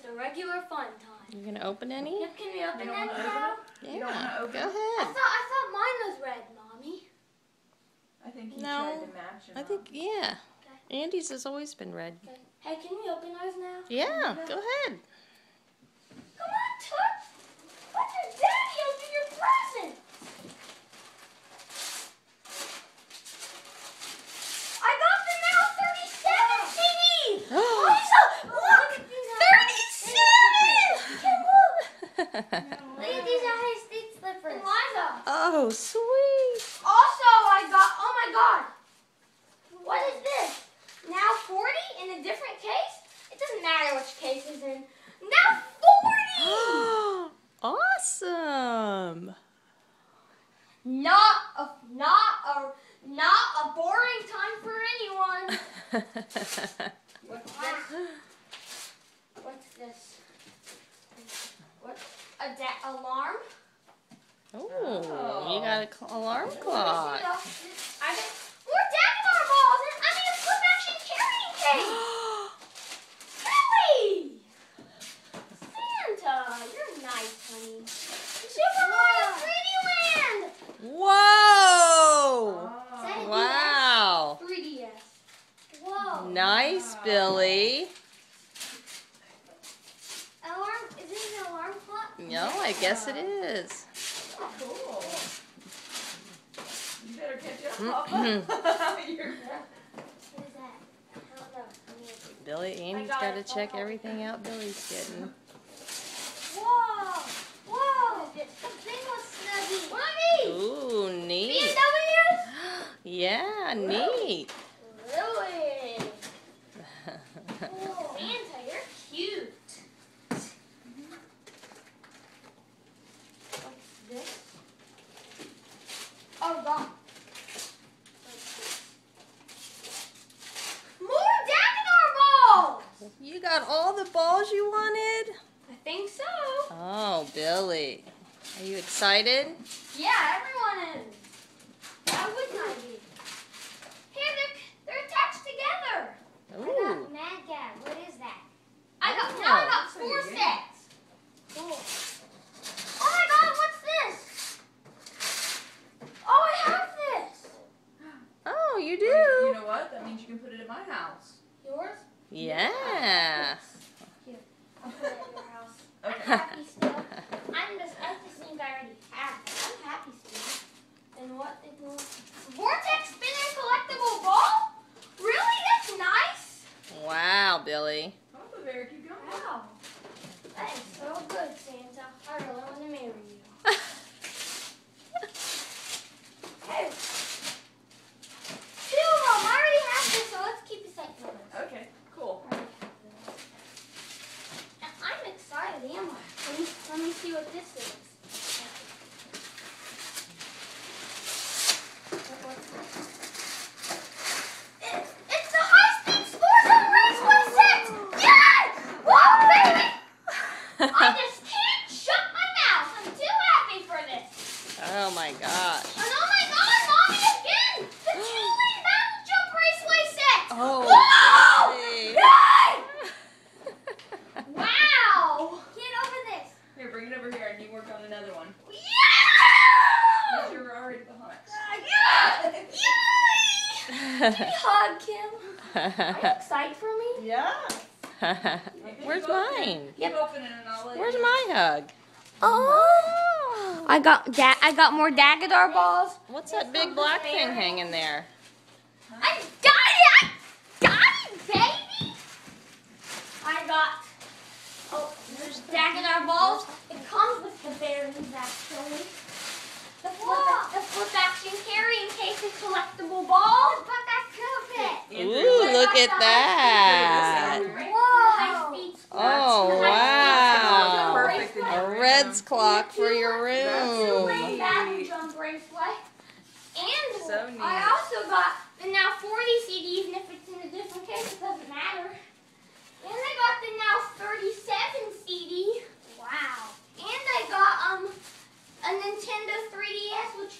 just a regular fun time. You gonna open any? Yeah, can we open You don't any wanna now? You don't want to open Go it? ahead. I thought mine was red, Mommy. I think he No, tried to match him I think, up. yeah. Andy's has always been red. Okay. Hey, can we open ours now? Yeah, go ahead. Come on, Toots. Let your daddy open your present. I got the now 37 CDs. Lisa, look, 37. Look at these Ohio State slippers. And Liza. Oh, sweet. Also, I got, oh my God. What is this? Now 40 in a different case? It doesn't matter which case is in. Now 40! Awesome. Not a boring time for anyone. What's this? What's this? What? Alarm? Oh, you got an alarm clock. I got more Dagadar balls and I mean a flip action carrying case. Really? Santa, you're nice, honey. Super Mario 3D Land. Whoa! Oh. Wow. 3DS. Whoa. Nice, Billy. Alarm? Is it an alarm clock? No, I guess it is. Cool. You better catch up. Mm-hmm. You're What is that? I don't know. Billy, Andy's got got to it. check everything out Billy's getting. Whoa! Whoa! The thing was snuggy. What are these? Ooh, neat. BMWs? Yeah, neat. Really? Oh, Santa, you're cute. What's this? Oh, God. More Dagadar balls! You got all the balls you wanted? I think so. Oh, Billy. Are you excited? Yeah, everyone is. Why wouldn't I be? Here, they're attached together. Ooh. Mad Gab. What is that? Oh, I got 4 sets. Cool. Oh my God, what's this? Oh, I have this. Oh, you You do? know what? That means you can put it in my house. Yours? Yeah. Here, I'll put it at your house. I'm Okay. happy still. I just think I already have it. I'm happy still. And what is Vortex spinner collectible ball? Really? That's nice. Wow, Billy. Papa Bear, keep going. Wow. That is so good, Santa. I really want to marry you. Hey. 2 of them. I already have this, so let's keep a second one. Okay, cool. I already have this. And I'm excited, am I? Let me see what this is. What's this? It's the high-speed Sports on Raceway set! Yes! Whoa, baby! I just can't shut my mouth. I'm too happy for this. Oh, my gosh. And oh my God, Mommy, again! The Julie Battle Jump Raceway set! Oh, Whoa! Billy. Yay! Wow! Can't open this. Here, bring it over here and you work on another one. Yeah! Because you're already behind. Yay! Hug, Kim. Are you excited for me? Yeah. Where's mine? Keep opening and I'll let Where's you. my hug? Oh! I got more Dagadar balls. What's that big black thing hanging there? I got it! Baby! I got there's Dagadar balls. It comes with the bearings actually. The flip action carrying case is collectible balls. But that could fit. Ooh, look at that. Whoa! Oh, wow. Perfect in A your Red's room. clock for your That's room. sweet. Battle jump raceway. And So neat. I also got the now 40 CD, even if it's in a different case, it doesn't matter. And I got the now 37 CD. Wow. And I got a Nintendo 3DS, which